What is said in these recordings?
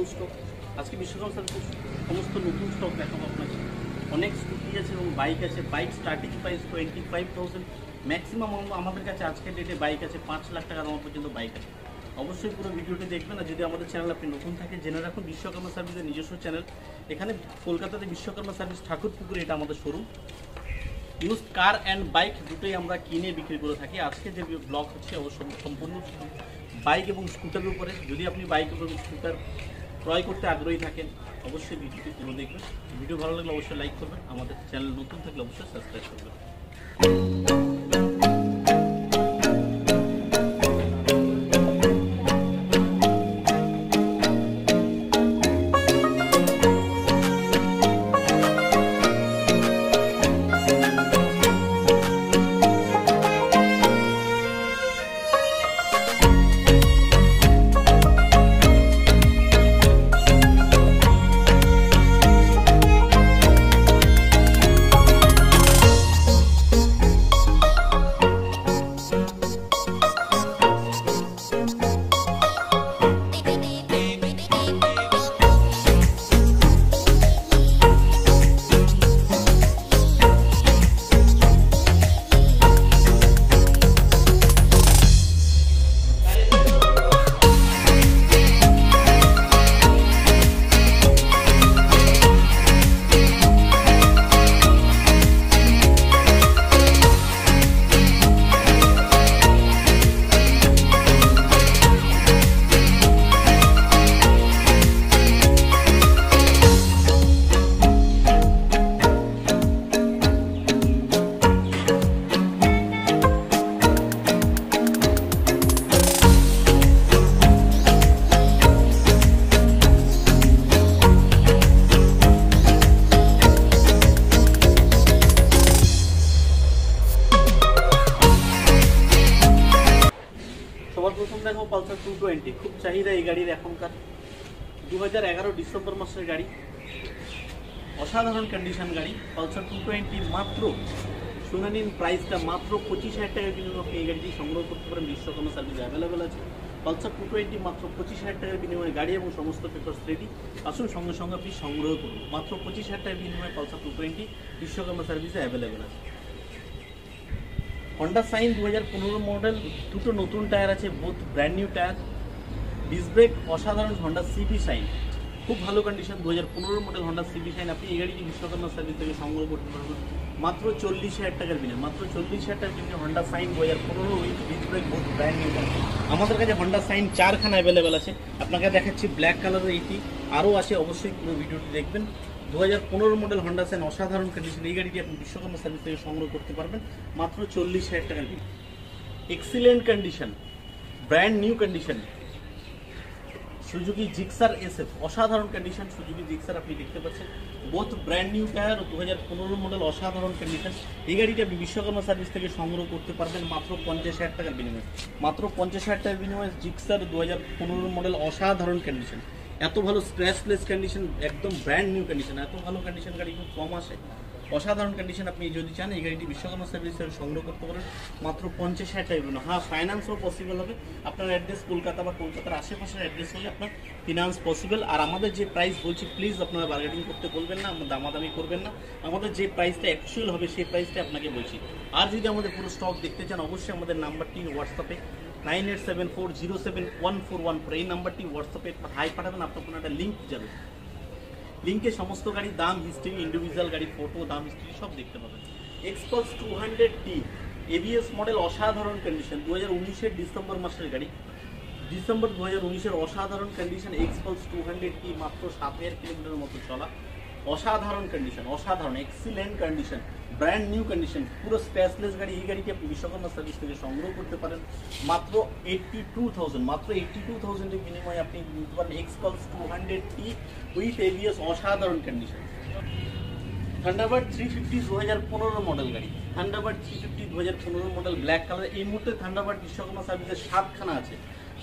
নতুন স্টক। আজকে বিশ্বকর্মা সার্ভিসের সমস্ত নতুন স্টক দেখাবো আপনাকে। অনেক স্কুটি আছে এবং বাইক আছে। বাইক স্টার্টিং প্রাইস 25,000, ম্যাক্সিমাম আমাদের কাছে আজকের ডেটে বাইক আছে 5 লাখ টাকা দাম পর্যন্ত বাইক আছে। অবশ্যই পুরো ভিডিওটি দেখবেন। আর যদি আমাদের চ্যানেল আপনি নতুন থাকেন, জেনে রাখুন বিশ্বকর্মা সার্ভিসের নিজস্ব চ্যানেল। এখানে কলকাতাতে বিশ্বকর্মা সার্ভিস ঠাকুরপুকুরে এটা আমাদের showroom. Use car and bike দুটোই আমরা কিনে বিক্রি করে থাকি। আজকে যে ব্লগ হচ্ছে অবশ্যই সম্পূর্ণ বাইক এবং স্কুটারের উপরে। যদি আপনি বাইক এবং স্কুটার ক্রয় করতে আগ্রহী থাকেন, অবশ্যই ভিডিওটি পুরো দেখবেন। ভিডিও ভালো লাগলে অবশ্যই লাইক করবেন। আমাদের চ্যানেল নতুন থাকলে অবশ্যই সাবস্ক্রাইব করবেন। সবার প্রথম দেখো পালসার 220, খুব চাহিদা এই গাড়ির এখনকার। 2011 ডিসেম্বর মাসের গাড়ি, অসাধারণ কন্ডিশন গাড়ি। পালসার 220 মাত্র শুনে নিন প্রাইসটা, মাত্র 25,000 টাকার বিনিময়ে আপনি এই গাড়িটি সংগ্রহ করতে পারেন। বিশ্বকর্মা সার্ভিস অ্যাভেলেবেল আছে। পালসার 220 মাত্র 25,000 টাকার বিনিময়ে গাড়ি এবং সমস্ত পেপারস রেডি। আসুন সঙ্গে সঙ্গে আপনি সংগ্রহ করুন। মাত্র 25,000 টাকার বিনিময়ে পালসার 220 বিশ্বকর্মা সার্ভিসে অ্যাভেলেবেল আছে। হন্ডা সাইন 2015 মডেল, দুটো নতুন টায়ার আছে, both brand new tyre. Disc brake অসাধারণ। হন্ডা সিবি শাইন খুব ভালো condition, 2015 model Honda CB Shine. আপনি এই গাড়িটি বিশ্বকর্মা সার্ভিস থেকে সংগ্রহ করতে পারবেন মাত্র 40,000 টাকার বিনিময়ে। মাত্র 40,000 টাকার বিনিময়ে Honda Shine 2015 with disc brake, both brand new tyre. আমাদের কাছে হন্ডা সাইন 4খানা অ্যাভেলেবেল আছে। আপনাকে দেখাচ্ছি ব্ল্যাক কালারের এইটি, আরও আছে। অবশ্যই পুরো ভিডিওটি দেখবেন। 2015 মডেল হন্ডা সাইন অসাধারণ কন্ডিশন। এই গাড়িটি আপনি বিশ্বকর্মা সার্ভিস থেকে সংগ্রহ করতে পারবেন মাত্র 40,000 টাকার বিনিময়ে। Excellent condition, brand new condition Suzuki Gixxer SF, অসাধারণ কন্ডিশন। সুজুকি জিক্সার আপনি দেখতে পাচ্ছেন, both brand new tyre, 2015 model, অসাধারণ কন্ডিশন। এই গাড়িটি আপনি বিশ্বকর্মা সার্ভিস থেকে সংগ্রহ করতে পারবেন মাত্র 50,000 টাকার বিনিময়ে। মাত্র 50,000 টাকার বিনিময়ে জিক্সার 2015 মডেল, অসাধারণ কন্ডিশন। এত ভালো স্ক্র্যাচলেস কন্ডিশন, একদম ব্র্যান্ড নিউ কন্ডিশন। এত ভালো কন্ডিশন গাড়ি খুব কম আসে। অসাধারণ কন্ডিশন। আপনি যদি চান এই গাড়িটি বিশ্বকর্মা সার্ভিস থেকে সংগ্রহ করতে পারেন মাত্র 50,000 টাকা। হ্যাঁ, ফাইন্যান্সও পসিবল হবে। আপনার অ্যাড্রেস কলকাতা বা কলকাতার আশেপাশের অ্যাড্রেস হলে আপনার ফিনান্স পসিবল। আর আমাদের যে প্রাইস বলছি, প্লিজ আপনারা বার্গেনিং করতে বলবেন না, দামাদামি করবেন না। আমাদের যে প্রাইসটা অ্যাকচুয়াল হবে সেই প্রাইসটা আপনাকে বলছি। আর যদি আমাদের পুরো স্টক দেখতে চান, অবশ্যই আমাদের নাম্বারটি হোয়াটসঅ্যাপে 9874071414, এই নাম্বারটি হোয়াটসঅ্যাপে হাই পাঠাবেন। আপনার কোনো একটা লিঙ্ক যাবে, লিঙ্কে সমস্ত গাড়ির দাম, হিস্ট্রি, ইন্ডিভিজুয়াল গাড়ির ফটো, দাম, হিস্ট্রি সব দেখতে পাবেন। এক্সপালস 200D ABS মডেল, অসাধারণ কন্ডিশন। 2019 ডিসেম্বর মাসের গাড়ি, ডিসেম্বর 2019 অসাধারণ কন্ডিশন। এক্সপালস 200D মাত্র 7,000 কিলোমিটারের মতো চলা, অসাধারণ কন্ডিশন, অসাধারণ excellent condition, brand new condition, পুরো স্ক্র্যাচলেস গাড়ি। এই গাড়িটি আপনি বিশ্বকর্মা সার্ভিস থেকে সংগ্রহ করতে পারেন মাত্র 82,000। মাত্র 82,000 এর বিনিময়ে আপনি নিতে পারেন এক্সপালস 200D উইথ ABS, অসাধারণ কন্ডিশন। থান্ডারবার্ড 350 2015 মডেল গাড়ি। Thunderbird 350 2015 model, black colour. এই মুহূর্তে থান্ডারবার্ড বিশ্বকর্মা সার্ভিসের 7খানা আছে।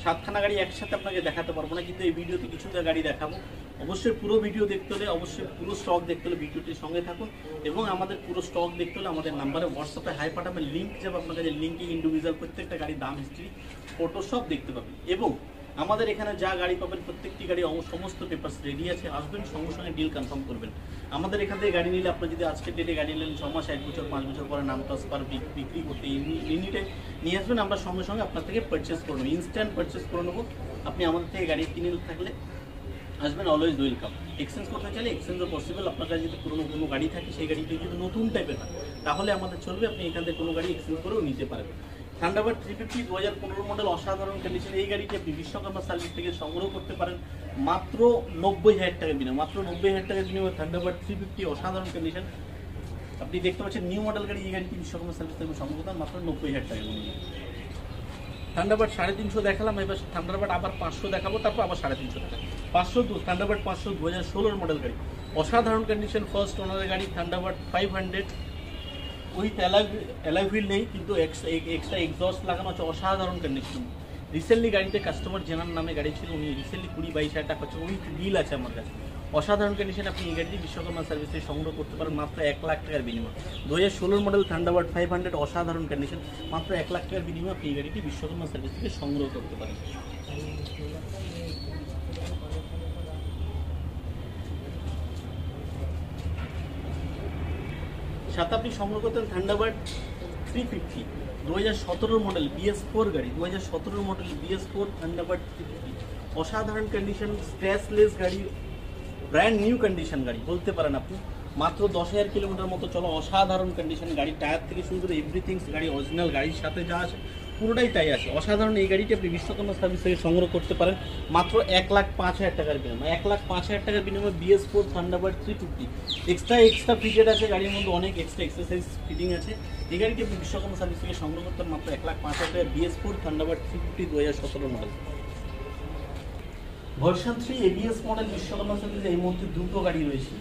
7খানা গাড়ি একসাথে আপনাকে দেখাতে পারবো না, কিন্তু এই ভিডিওতে কিছুটা গাড়ি দেখাবো। অবশ্যই পুরো ভিডিও দেখতে হলে, অবশ্যই পুরো স্টক দেখতে হলে ভিডিওটির সঙ্গে থাকুন। এবং আমাদের পুরো স্টক দেখতে হলে আমাদের নাম্বারে হোয়াটসঅ্যাপে হাই পাঠাবেন। লিঙ্ক যাবে আপনার কাছে, লিঙ্কে ইন্ডিভিজুয়াল প্রত্যেকটা গাড়ির দাম, হিস্ট্রি, ফটো সব দেখতে পাবেন। এবং আমাদের এখানে যা গাড়ি পাবেন প্রত্যেকটি গাড়ি সমস্ত পেপারস রেডি আছে, আসবেন সঙ্গে সঙ্গে ডিল কনফার্ম করবেন। আমাদের এখান থেকে গাড়ি নিলে আপনার যদি আজকের ডেটে গাড়ি নিলেন 6 মাস 1 বছর 5 বছর পরে নাম ট্রান্সফার বিক্রি করতে ইউনিটে নিয়ে আসবেন, আমরা সঙ্গে সঙ্গে আপনার থেকে পারচেস করে নেবো, ইনস্ট্যান্ট পারচেস করে নেবো। আপনি আমাদের থেকে গাড়ি কিনে থাকলে আসবেন, অলওয়েজ ওয়েলকাম। এক্সচেঞ্জ করতে চাইলে এক্সচেঞ্জও পসিবল, আপনার কাছে যদি পুরোনো কোনো গাড়ি থাকে সেই গাড়িটি যদি নতুন টাইপের হয় তাহলে আমাদের চলবে, আপনি এখান থেকে কোনো গাড়ি এক্সচেঞ্জ করেও নিতে পারবেন। থান্ডারবার্ড 350 2015 মডেল অসাধারণ কন্ডিশন, এই গাড়িটি আপনি বিশ্বকর্মা সার্ভিস থেকে সংগ্রহ করতে পারেন মাত্র 90,000 টাকা বিনিময়ে, মাত্র 90,000 টাকা বিনিময়ে থান্ডারবার্ড 350 অসাধারণ কন্ডিশন আপনি দেখতে পাচ্ছেন। নিউ মডেল গাড়ি, এই গাড়িটি বিশ্বকর্মা সার্ভিস থেকে সংগ্রহ করেন মাত্র 90,000 টাকা বিনিময়ে। থান্ডারবার্ড 350 দেখালাম, এবার থান্ডারবার্ড আবার 500 দেখাবো, তারপর আবার 350 টাকা 500 থান্ডারবার্ড 500 2016 মডেল গাড়ি, অসাধারণ কন্ডিশন, ফার্স্ট ওনারের গাড়ি। থান্ডারবার্ড 500 উইথ অ্যালয় হুইল নেই, কিন্তু এক্সট্রা এক্সস্ট লাগানো আছে, অসাধারণ কন্ডিশন। রিসেন্টলি গাড়িতে কাস্টমার জেনার নামে গাড়ি ছিল, উনি রিসেন্টলি 20-22 টাকা হচ্ছে, উইথ ডিল আছে আমার কাছে, অসাধারণ কন্ডিশন। আপনি এই গাড়িটি বিশ্বকর্মা সার্ভিসে সংগ্রহ করতে পারেন মাত্র 1 লাখ টাকার বিনিময়ে। 2016 মডেল থান্ডারবার্ড 500 অসাধারণ কন্ডিশন, মাত্র 1 লাখ টাকার বিনিময়ে আপনি এই গাড়িটি বিশ্বকর্মা সার্ভিস থেকে সংগ্রহ করতে পারেন। সাথে আপনি সংগ্রহ করতেন থান্ডারবার্ড 350 2017 মডেল BS4 গাড়ি, 2017 মডেল BS4 থান্ডারবার্ড 350 অসাধারণ কন্ডিশন, স্ক্র্যাচলেস গাড়ি, ব্র্যান্ড নিউ কন্ডিশন গাড়ি বলতে পারেন আপনি, মাত্র 10,000 কিলোমিটার মতো চলো, অসাধারণ কন্ডিশন গাড়ি, টায়ার থেকে শুরু করে এভরিথিংস গাড়ি অরিজিনাল, গাড়ির সাথে যা আছে পুরোটাই তাই আছে, অসাধারণ। এই গাড়িটি আপনি বিশ্বকর্মা সার্ভিস থেকে সংগ্রহ করতে পারেন মাত্র 1,05,000 টাকার বিনিময়ে, 1,05,000 টাকার বিনিময়ে BS4 থান্ডারবার্ড 350 এক্সট্রা ফিটেড আছে, গাড়ির মধ্যে অনেক এক্সট্রা এক্সারসাইজ ফিটিং আছে। এই গাড়িটি আপনি বিশ্বকর্মা সার্ভিস থেকে সংগ্রহ করতে মাত্র 1,05,000 টাকা, BS4 Thunderbird 350 2017 model. Version 3 ABS model Vishwakarma সার্ভিসে এই মুহূর্তে দুটো গাড়ি রয়েছে,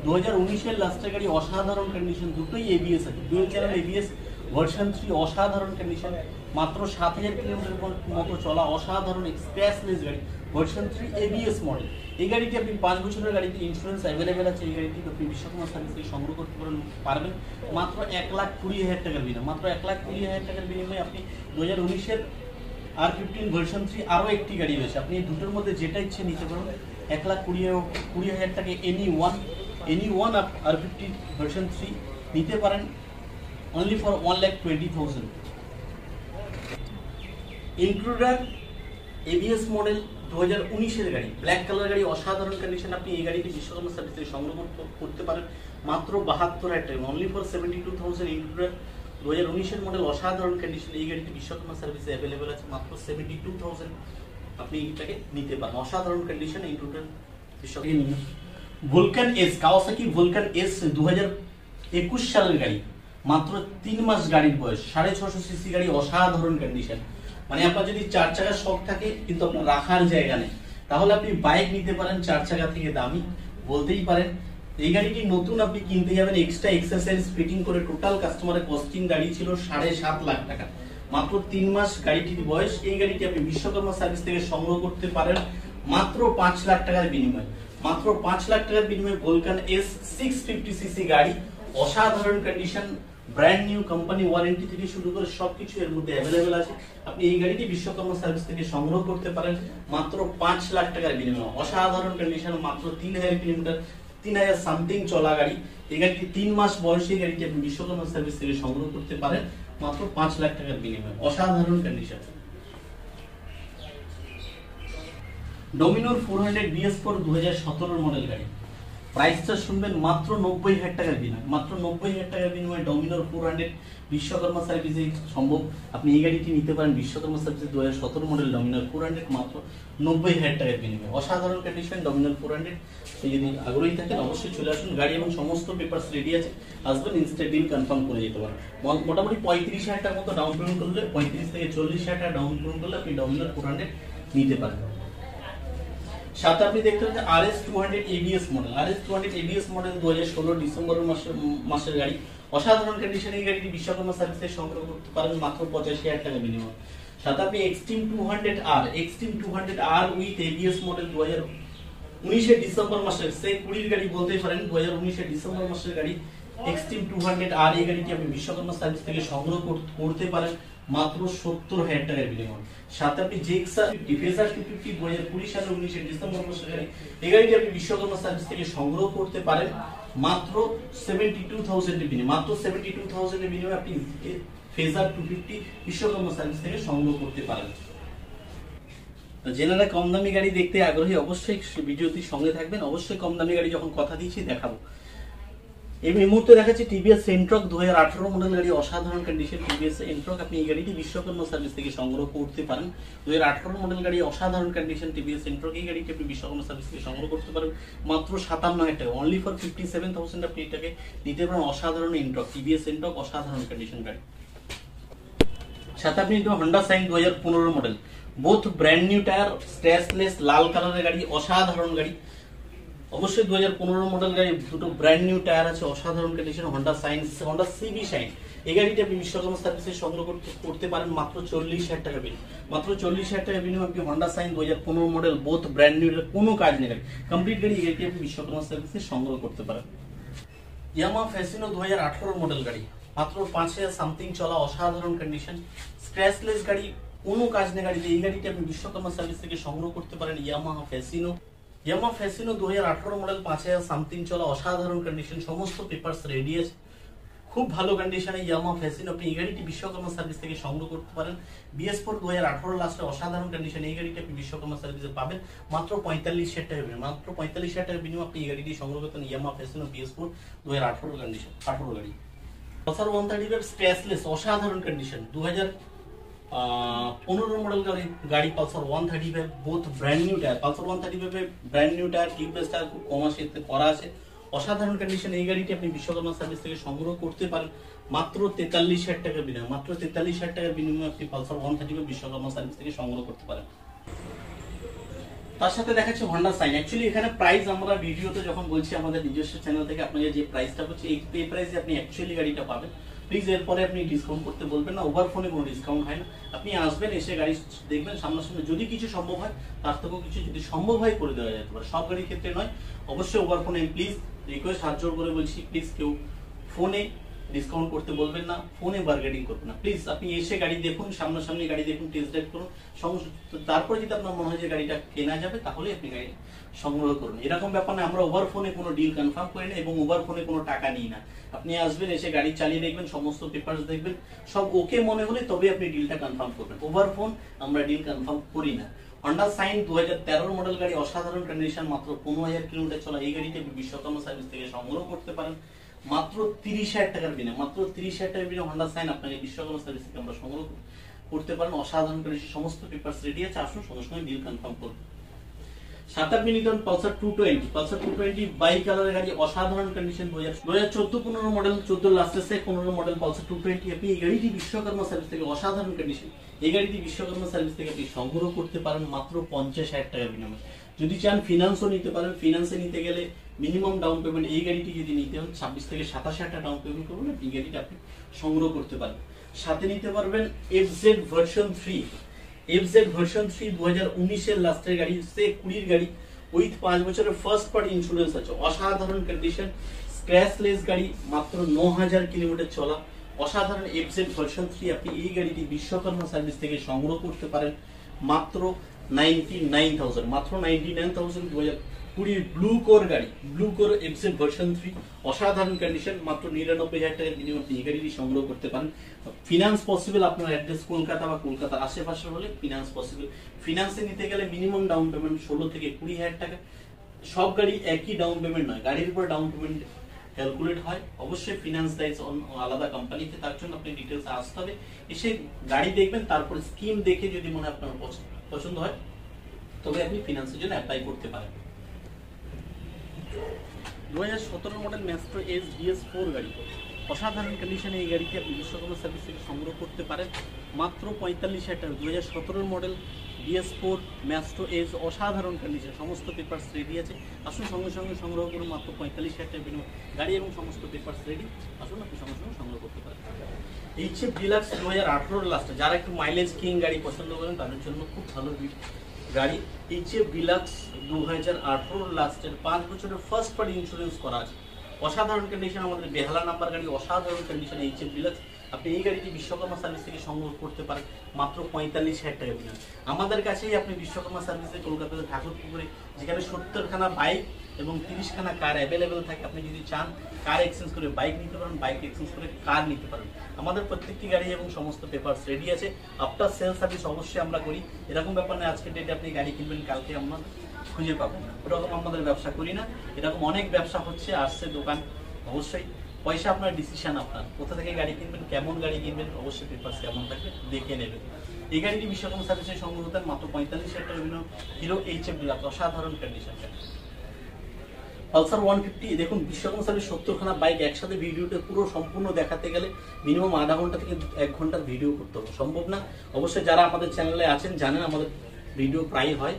2019-এর লাস্টের গাড়ি, অসাধারণ কন্ডিশন, দুটোই ABS আছে, ডুয়াল চ্যানেল ABS। ভার্সন 3 অসাধারণ কন্ডিশন, মাত্র 7,000 কিলোমিটার মতো চলা, অসাধারণ স্ক্র্যাচলেস গাড়ি, ভার্সন 3 ABS মডেল। এই গাড়িটি আপনি 5 বছরের গাড়িতে ইন্স্যুরেন্স অ্যাভেলেবেল আছে, এই গাড়িটি আপনি বিশ্বকর্মা সার্ভিস থেকে সংগ্রহ করতে পারবেন মাত্র 1,20,000 টাকার বিনিময়ে, মাত্র 1,20,000 টাকার বিনিময়ে আপনি 2019-এর R15 ভার্সন 3 আরও একটি গাড়ি রয়েছে, আপনি দুটোর মধ্যে যেটা ইচ্ছে নিতে পারেন। 1,20,000 টাকা এনি ওয়ান R15 ভার্সন 3 নিতে পারেন only for 1,20,000। Intruder ABS model 2019-এর গাড়ি, ব্ল্যাক কালার গাড়ি, অসাধারণ কন্ডিশন, আপনি এই গাড়িটি বিশ্বকর্মা সার্ভিস থেকে সংগ্রহ করতে পারেন মাত্র 72,000 টাকা, অনলি ফর 72,000। ইন্ট্রুডার 2019-এর মডেল, অসাধারণ কন্ডিশন, এই গাড়িটি বিশ্বকর্মা সার্ভিসে অ্যাভেলেবেল আছে মাত্র 72,000, আপনি এটাকে নিতে পারেন, অসাধারণ condition. Intruder Vishwakarma. Vulcan S, Kawasaki Vulcan S 2021 সালের গাড়ি, মাত্র 3 মাস গাড়ির বয়স, 650 সিসি গাড়ি, অসাধারণ কন্ডিশন। মানে আপনার যদি 4 চাকার শখ থাকে কিন্তু আপনার রাখার জায়গা নেই, তাহলে আপনি বাইক নিতে পারেন 4 চাকা থেকে দামি বলতেই পারেন। এই গাড়িটি নতুন আপনি কিনতে যাবেন, এক্সট্রা এক্সারসাইজ ফিটিং করে, টোটাল কাস্টমারের কস্টিং গাড়ি ছিল 7.5 লাখ টাকা, মাত্র 3 মাস গাড়িটির বয়স। এই গাড়িটি আপনি বিশ্বকর্মা সার্ভিস থেকে সংগ্রহ করতে পারেন মাত্র 5 লাখ টাকার বিনিময়ে, মাত্র 5 লাখ টাকার বিনিময়ে ভলকান এস 650 সিসি গাড়ি, অসাধারণ condition, brand new, company warranty থেকে শুরু করে সবকিছু এর মধ্যে অ্যাভেলেবেল আছে। আপনি এই গাড়িটি বিশ্বকর্মা সার্ভিস থেকে সংগ্রহ করতে পারেন মাত্র 5 লাখ টাকার বিনিময়ে, অসাধারণ কন্ডিশন, মাত্র 3,000 কিলোমিটার, 3,000 সামথিং চলা গাড়ি। এই গাড়িটি 3 মাস বয়সী গাড়িটি আপনি বিশ্বকর্মা সার্ভিস থেকে সংগ্রহ করতে পারেন মাত্র 5 লাখ টাকার বিনিময়ে, অসাধারণ কন্ডিশন। ডমিনোর 400 BS4 2017 মডেল গাড়ি, প্রাইসটা শুনবেন মাত্র 90,000 টাকার বিনিময়ে, মাত্র 90,000 টাকার বিনিময়ে ডমিনোর 400 বিশ্বকর্মা সার্ভিসে সম্ভব। আপনি এই গাড়িটি নিতে পারেন বিশ্বকর্মা সার্ভিসে 2017 মডেল ডমিনোর 400 মাত্র 90,000 টাকার বিনিময়ে, অসাধারণ কন্ডিশন ডমিনোর 400। যদি আগ্রহী থাকেন অবশ্যই চলে আসুন, গাড়ি এবং সমস্ত পেপারস রেডি আছে, আসবেন ইনস্ট্যান্ট ডিল কনফার্ম করে যেতে পারেন। মোটামুটি 35,000 টাকার মতো ডাউন পেমেন্ট করলে, 35 থেকে 40,000 টাকা ডাউন পেমেন্ট করলে আপনি ডমিনোর 400 নিতে পারেন। সাথে আপনি দেখতে পাচ্ছেন RS200 ABS model, RS200 ABS model 2016 December মাসের গাড়ি, অসাধারণ কন্ডিশন। এই গাড়িটি বিশ্বকর্মা সার্ভিসে সংগ্রহ করতে পারেন মাত্র 85,000 টাকা বিনিময়ে। সাথে আপনি Xtreme 200R with ABS model 2019 December মাসের, সেই 20 গাড়ি বলতেই পারেন, 2019 ডিসেম্বর মাসের গাড়ি, এক্সট্রিম 200R এই গাড়িটি আপনি বিশ্বকর্মা সার্ভিস থেকে সংগ্রহ করতে পারেন মাত্র 70,000 টাকার বিনিময়ে। সাথে আপনি জেক্সা ডিফেন্সার 250 2020 সালের 19 ডিসেম্বর মাসের গাড়ি, এই গাড়িটি আপনি বিশ্বকর্মা সার্ভিস থেকে সংগ্রহ করতে পারেন মাত্র 72,000 এর বিনিময়ে। মাত্র 72,000 এর বিনিময়ে আপনি ফেজার 250 বিশ্বকর্মা সার্ভিস থেকে সংগ্রহ করতে পারেন। জেনারা কম দামি গাড়ি দেখতে আগ্রহী অবশ্যই ভিডিওটি সঙ্গে থাকবেন। অবশ্যই কম দামি গাড়ি যখন কথা দিয়েছি দেখাবো। এই মুহূর্তে দেখাচ্ছি টিভিএস এন্ট্রক 2018 মডেল গাড়ি, অসাধারণ কন্ডিশন টিভিএস এন্ট্রক। আপনি এই গাড়িটি বিশ্বকর্মা সার্ভিস থেকে সংগ্রহ করতে পারেন। 2018 মডেল গাড়ি, অসাধারণ কন্ডিশন টিভিএস এন্ট্রক। এই গাড়িটি আপনি বিশ্বকর্মা সার্ভিস থেকে সংগ্রহ করতে পারেন মাত্র 57,000 টাকা। অনলি ফর 57,000 আপনি এটাকে নিতে পারেন। অসাধারণ এন্ট্রক, টিভিএস এন্ট্রক, অসাধারণ কন্ডিশন গাড়ি। সাথে আপনি Honda Shine 2015 model, both brand new tyre, scratchless, লাল কালারের গাড়ি, অসাধারণ গাড়ি। অবশ্যই 2015 মডেল গাড়ি, দুটো ব্র্যান্ড নিউ টায়ার আছে, অসাধারণ condition. Honda Shine, Honda CB Shine, এই গাড়িটি আপনি বিশ্বকর্মা সার্ভিসে সংগ্রহ করতে পারেন মাত্র 40,000 টাকা বিনিময়ে। মাত্র 40,000 টাকা বিনিময়ে আপনি Honda Shine 2015 model, both brand new, কোনো কাজ নেই গাড়ি, কমপ্লিট গাড়ি, এই গাড়িটি আপনি বিশ্বকর্মা সার্ভিসে সংগ্রহ করতে পারেন। ইয়ামাহা ফ্যাসিনো 2018 মডেল গাড়ি, মাত্র 5,000 সামথিং চলা, অসাধারণ কন্ডিশন, স্ক্র্যাচলেস গাড়ি, কোনো কাজ নেই গাড়িতে, এই গাড়িটি আপনি বিশ্বকর্মা সার্ভিস থেকে সংগ্রহ করতে পারেন। ইয়ামাহা ফ্যাসিনো 2018 মডেল, 5,000 সামথিং চলা, অসাধারণ কন্ডিশন, সমস্ত পেপারস রেডি আছে, খুব ভালো কন্ডিশনে ইয়ামাহা ফ্যাসিনো। আপনি এই গাড়িটি বিশ্বকর্মা সার্ভিস থেকে সংগ্রহ করতে পারেন। BS4 2018 লাস্টে, অসাধারণ কন্ডিশন, এই গাড়িটি আপনি বিশ্বকর্মা সার্ভিসে পাবেন মাত্র 45,000 টাকা বিনিময়ে। মাত্র 45,000 টাকা বিনিময়ে আপনি এই গাড়িটি সংগ্রহ করতেন। ইয়ামাহা ফ্যাসিনো BS4 2018 কন্ডিশন, 18 গাড়ি। পালসার 130 স্ক্র্যাচলেস, অসাধারণ কন্ডিশন, 2015 মডেল গাড়ি, Pulsar 135, both brand new tyre. Pulsar 135 brand new tyre, tubeless tyre, খুব কম আসে করা আছে, অসাধারণ কন্ডিশন। এই গাড়িটি আপনি বিশ্বকর্মা সার্ভিস থেকে সংগ্রহ করতে পারেন মাত্র 43,000 টাকা বিনিময়ে। মাত্র 43,000 টাকার বিনিময়ে আপনি পালসার 135 বিশ্বকর্মা সার্ভিস থেকে সংগ্রহ করতে পারেন। তার সাথে দেখাচ্ছে হন্ডা সাইন। অ্যাকচুয়ালি এখানে প্রাইস আমরা ভিডিওতে যখন বলছি আমাদের নিজস্ব চ্যানেল থেকে আপনাকে যে প্রাইসটা হচ্ছে এই প্রাইসে আপনি অ্যাকচুয়ালি গাড়িটা পাবেন। প্লিজ এরপরে আপনি ডিসকাউন্ট করতে বলবেন না, ওভার ফোনে কোনো ডিসকাউন্ট হয় না। আপনি আসবেন, এসে গাড়ি দেখবেন সামনাসামনি, যদি কিছু সম্ভব হয় তার থেকেও কিছু যদি সম্ভব হয় করে দেওয়া যেতে পারে, সব গাড়ির ক্ষেত্রে নয়। অবশ্যই ওভার ফোনে প্লিজ রিকোয়েস্ট, হাত জোর করে বলছি, প্লিজ কেউ ফোনে ডিসকাউন্ট করতে বলবেন না, ফোনে বার্গেনিং করবেন না। প্লিজ আপনি এসে গাড়ি দেখুন, সামনাসামনি গাড়ি দেখুন, টেস্ট ড্রাইভ করুন, তারপরে যদি আপনার মনে হয় যে গাড়িটা কেনা যাবে তাহলে আপনি গাড়ি সংগ্রহ করুন। এরকম ব্যাপার না, আমরা ওভার ফোনে কোনো ডিল কনফার্ম করি না এবং ওভার ফোনে কোনো টাকা নিই না। আপনি আসবেন, এসে গাড়ি চালিয়ে দেখবেন, সমস্ত পেপারস দেখবেন, সব ওকে মনে হলে তবে আপনি ডিলটা কনফার্ম করবেন। ওভার ফোন আমরা ডিল কনফার্ম করি না। হন্ডা সাইন 2013 মডেল গাড়ি, অসাধারণ কন্ডিশন, মাত্র 15,000 কিলোমিটার চলা, এই গাড়িটি আপনি বিশ্বকর্মা সার্ভিস থেকে সংগ্রহ করতে পারেন মাত্র 30,000 টাকার বিনিময়ে। মাত্র 30,000 টাকার বিনিময়ে হন্ডা সাইন আপনাকে বিশ্বকর্মা সার্ভিস থেকে আমরা সংগ্রহ করতে পারেন। অসাধারণ কন্ডিশন, সমস্ত পেপারস রেডি আছে, আসুন সঙ্গে সঙ্গে ডিল কনফার্ম করুন। সাত আপনি নিতেন পালসার 220, পালসার 220 বাই কালারের গাড়ি, অসাধারণ কন্ডিশন, 2014-15 মডেল, 14 লাস্টের সে 15 মডেল পালসার 220। আপনি এই গাড়িটি বিশ্বকর্মা সার্ভিস থেকে, অসাধারণ কন্ডিশন, এই গাড়িটি বিশ্বকর্মা সার্ভিস থেকে আপনি সংগ্রহ করতে পারেন মাত্র 50,000 টাকার বিনিময়ে। যদি চান ফিনান্সও নিতে পারেন। ফিনান্সে নিতে গেলে মিনিমাম ডাউন পেমেন্ট, এই গাড়িটি যদি নিতে হন 26 থেকে 27,000 টাকা ডাউন পেমেন্ট করবেন, এই গাড়িটা আপনি সংগ্রহ করতে পারেন। সাথে নিতে পারবেন FZ ভার্সন 3, FZ ভার্সন 3 2019 লাস্টের গাড়ি, সে 20 গাড়ি, উইথ 5 বছরের ফার্স্ট পার্টি ইন্স্যুরেন্স আছে, অসাধারণ কন্ডিশন, স্ক্র্যাচলেস গাড়ি, মাত্র 9,000 কিলোমিটার চলা, অসাধারণ FZ ভার্সন 3। আপনি এই গাড়িটি বিশ্বকর্মা সার্ভিস থেকে সংগ্রহ করতে পারেন মাত্র 99,000, মাত্র 99,000। 2020 ব্লু কোর গাড়ি, ব্লু কোর FZ ভার্সন 3, অসাধারণ কন্ডিশন, মাত্র 99,000 টাকার বিনিময়ে আপনি এই গাড়িটি সংগ্রহ করতে পারেন। ফিনান্স পসিবল, আপনার অ্যাড্রেস কলকাতা বা কলকাতার আশেপাশে হলে ফিনান্স পসিবল। ফিনান্সে নিতে গেলে মিনিমাম ডাউন পেমেন্ট 16 থেকে 20,000 টাকা। সব গাড়ি একই ডাউন পেমেন্ট নয়, গাড়ির উপর ডাউন পেমেন্ট ক্যালকুলেট হয়। অবশ্যই ফিনান্স দেয় আলাদা কোম্পানিতে, তার জন্য আপনি ডিটেলস আসতে হবে, এসে গাড়ি দেখবেন, তারপর স্কিম দেখে যদি মনে আপনার পছন্দ হয় তবে আপনি ফিনান্সের জন্য অ্যাপ্লাই করতে পারেন। 2017 মডেল ম্যাস্ট্রো এস BS4 গাড়ি, অসাধারণ কন্ডিশনে এই গাড়িটি আপনি বিশ্বকর্মা সার্ভিস থেকে সংগ্রহ করতে পারেন মাত্র 45,000 টাকা। 2017 মডেল BS4 ম্যাস্ট্রো এস, অসাধারণ কন্ডিশন, সমস্ত পেপারস রেডি আছে, আসুন সঙ্গে সঙ্গে সংগ্রহ করুন মাত্র 45,000 টাকা বিনিময়ে। গাড়ি এবং সমস্ত পেপারস রেডি, আসুন আপনি সঙ্গে সঙ্গে সংগ্রহ করতে পারেন। HF ডিলাক্স 2018 লাস্টে, যারা একটু মাইলেজ কিং গাড়ি পছন্দ করেন তাদের জন্য খুব ভালো গাড়ি। HF ডিলাক্স 2018 লাস্টের 5 বছরের ফার্স্ট পার্টি ইন্স্যুরেন্স করা আছে, অসাধারণ কন্ডিশন, আমাদের বেহালা নাম্বার গাড়ি, অসাধারণ কন্ডিশন এইচএফ ডিলাক্স। আপনি এই গাড়িটি বিশ্বকর্মা সার্ভিস থেকে সংগ্রহ করতে পারেন মাত্র 45,000 টাকা বিনিময়ে। আমাদের কাছেই আপনি বিশ্বকর্মা সার্ভিসে কলকাতাতে ঠাকুরপুকুরে, যেখানে 70খানা বাইক এবং 30খানা কার অ্যাভেলেবেল থাকে। আপনি যদি চান কার এক্সচেঞ্জ করে বাইক নিতে পারেন, বাইক এক্সচেঞ্জ করে কার নিতে পারেন। আমাদের প্রত্যেকটি গাড়ি এবং সমস্ত পেপারস রেডি আছে। আফটার সেল সার্ভিস অবশ্যই আমরা করি। এরকম ব্যাপার নেই আজকের ডেটে আপনি গাড়ি কিনবেন কালকে আমরা খুঁজে পাবেন না, ওরকম আমাদের ব্যবসা করি না। এরকম অনেক ব্যবসা হচ্ছে, আসছে দোকান। অবশ্যই পয়সা আপনার, ডিসিশন আপনার, কোথা থেকে গাড়ি কিনবেন, কেমন গাড়ি কিনবেন, অবশ্যই পেপারস কেমন থাকবে দেখে নেবেন। এই গাড়িটি বিশ্বকর্মা সার্ভিসে সংগ্রহ হতেন মাত্র 45,000 টাকা বিভিন্ন হিরো এইচএফ ডিলাক্স, অসাধারণ কন্ডিশন। পালসার 150 দেখুন, বিশ্বকর্মা সার্ভিস 70খানা বাইক একসাথে ভিডিওটা পুরো সম্পূর্ণ দেখাতে গেলে মিনিমাম আধা ঘন্টা থেকে 1 ঘন্টার ভিডিও করতে হবে, সম্ভব না। অবশ্যই যারা আমাদের চ্যানেলে আছেন জানেন আমাদের ভিডিও প্রায় হয়,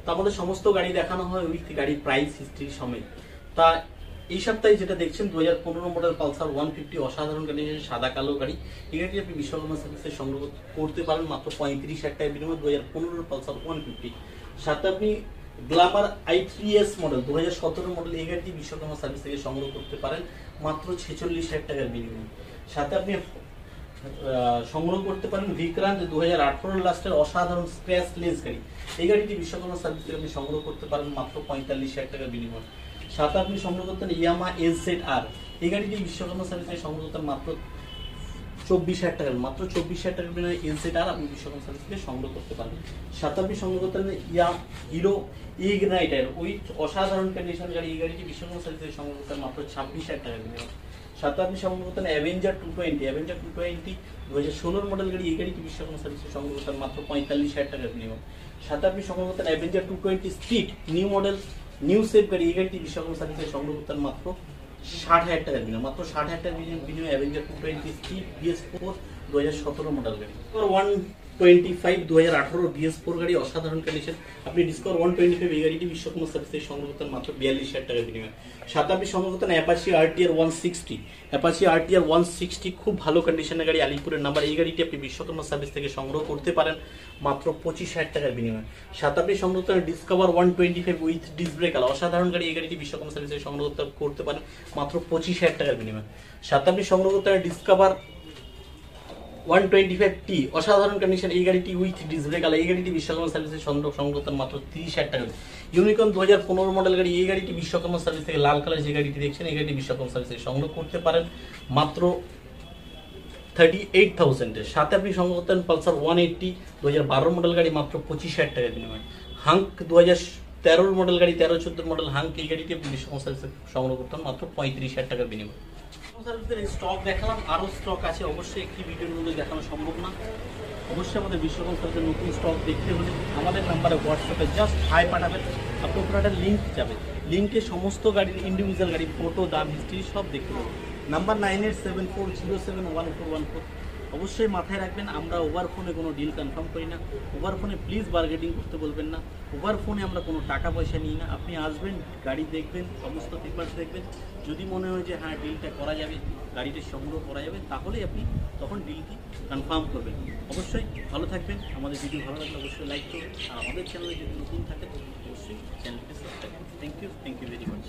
তো আমাদের সমস্ত গাড়ি দেখানো হয় উইথ গাড়ির প্রাইস হিস্ট্রি সমেত। তা এই সপ্তাহে যেটা দেখছেন 2015 মডেল পালসার 150 অসাধারণ কন্ডিশন, সাদা কালো গাড়ি। এই গাড়িটি আপনি বিশ্বকর্মা সার্ভিসে সংগ্রহ করতে পারেন মাত্র 35,000 টাকা বিনিময়ে 2015 পালসার 150। সাথে আপনি গ্ল্যামার i3s মডেল 2017 মডেল, এই গাড়িটি বিশ্বকর্মা সার্ভিস থেকে সংগ্রহ করতে পারেন মাত্র 46,000 টাকার বিনিময়ে। সাথে আপনি সংগ্রহ করতে পারেন ভিক্রান্ত 2018 লাস্টের অসাধারণ স্ক্র্যাচলেস গাড়ি। এই গাড়িটি বিশ্বকর্মা সার্ভিস থেকে আপনি সংগ্রহ করতে পারেন মাত্র 45,000 টাকার বিনিময়ে। সাথে আপনি সংগ্রহ করতেন ইয়ামা এসজেড-আর, এই গাড়িটি বিশ্বকর্মা সার্ভিস থেকে সংগ্রহ করতেন মাত্র 24,000 টাকা, মাত্র 24,000 টাকার বিনিময়ে এসজেড-আর আপনি বিশ্বকর্মা সার্ভিস থেকে সংগ্রহ করতে পারবেন। সাথে আপনি সংগ্রহ করতেন হিরো ইগনাইটার উইথ অসাধারণ কন্ডিশন গাড়ি, এই গাড়িটি বিশ্বকর্মা সার্ভিস থেকে সংগ্রহ করতেন মাত্র 26,000 টাকার বিনিময়ে। সাথে আপনি সংগ্রহ করতেন অ্যাভেঞ্জার 220 2016 মডেল গাড়ি, এই গাড়িটি বিশ্বকর্মা সার্ভিসে সংগ্রহ করতেন মাত্র 45,000 টাকার বিনিময়ে। সাথে আপনি সংগ্রহ করতেন Avenger 220 street new model new safe গাড়ি, এই গাড়িটি বিশ্বকর্মা সার্ভিসে সংগ্রহ করতেন মাত্র 60,000 টাকার বিনিময়ে, মাত্র 60,000 টাকার বিনিময়ে অ্যাভেঞ্জার 220 স্ট্রিট BS4 2017 মডেল গাড়ি। 125 2018 BS4 গাড়ি, অসাধারণ কন্ডিশন। আপনি ডিসকভার 125 এই গাড়িটি বিশ্বকর্মা সার্ভিস থেকে সংগ্রহ করতেন মাত্র 42,000 টাকার বিনিময়ে। সাথে আপনি সংগ্রহ করতেন অ্যাপাচি RTR 160 খুব ভালো কন্ডিশনের গাড়ি, আলিপুরের নাম্বার। এই গাড়িটি আপনি বিশ্বকর্মা সার্ভিস থেকে সংগ্রহ করতে পারেন মাত্র 25,000 টাকার বিনিময়ে। সাথে আপনি সংগ্রহ করতেন ডিসকভার 125 উইথ ডিস্ক ব্রেক, অসাধারণ গাড়ি। এই গাড়িটি বিশ্বকর্মা সার্ভিস থেকে সংগ্রহ করতে পারেন মাত্র 25,000 টাকার বিনিময়ে। সাথে আপনি সংগ্রহ করতেন ডিসকভার 125T অসাধারণ কন্ডিশন, এই গাড়িটি উইথ ডিস্ক ব্রেক, এই গাড়িটি বিশ্বকর্মা সার্ভিসে সংগ্রহ করতেন মাত্র 30,000 টাকা। ইউনিকর্ন 2015 মডেল গাড়ি, এই গাড়িটি বিশ্বকর্মা সার্ভিস থেকে লাল কালার যে গাড়িটি দেখছেন, এই গাড়িটি বিশ্বকর্মা সার্ভিস থেকে সংগ্রহ করতে পারেন মাত্র 38,000 এর। সাথে আপনি সংগ্রহ করতেন পালসার 180 2012 মডেল গাড়ি মাত্র 25,000 টাকার বিনিময়ে। হাঙ্ক 2013 মডেল গাড়ি 13-14 মডেল হাঙ্ক, এই গাড়িটি আপনি বিশ্বকর্মা সার্ভিসে সংগ্রহ করতেন মাত্র 35,000 টাকার বিনিময়ে। স্টক দেখালাম, আরো স্টক আছে, অবশ্যই একটি ভিডিওর মধ্যে দেখানো সম্ভব না। অবশ্যই আমাদের বিশ্বকর্মা সার্ভিসের নতুন স্টক দেখতে হলে আমাদের নাম্বারে হোয়াটসঅ্যাপে জাস্ট হাই পাঠাবেন, আপনি ওখানে একটা লিঙ্ক যাবে, লিঙ্কে সমস্ত গাড়ির ইন্ডিভিজুয়াল গাড়ি ফটো, দাম, হিস্ট্রি সব দেখতে পাবেন। নাম্বার 9874071414। অবশ্যই মাথায় রাখবেন, আমরা ওভার ফোনে কোনো ডিল কনফার্ম করি না। ওভার ফোনে প্লিজ বার্গেনিং করতে বলবেন না। ওভার ফোনে আমরা কোনো টাকা পয়সা নিই না। আপনি আসবেন, গাড়ি দেখবেন, সমস্ত পেপারস দেখবেন, যদি মনে হয় যে হ্যাঁ ডিলটা করা যাবে, গাড়িটা সংগ্রহ করা যাবে, তাহলেই আপনি তখন ডিলটি কনফার্ম করবেন। অবশ্যই ভালো থাকবেন, আমাদের ভিডিও ভালো লাগলে অবশ্যই লাইক করবেন, আর আমাদের চ্যানেলে যদি নতুন থাকেন অবশ্যই চ্যানেলটি সাবস্ক্রাইব করবেন। Thank you very much.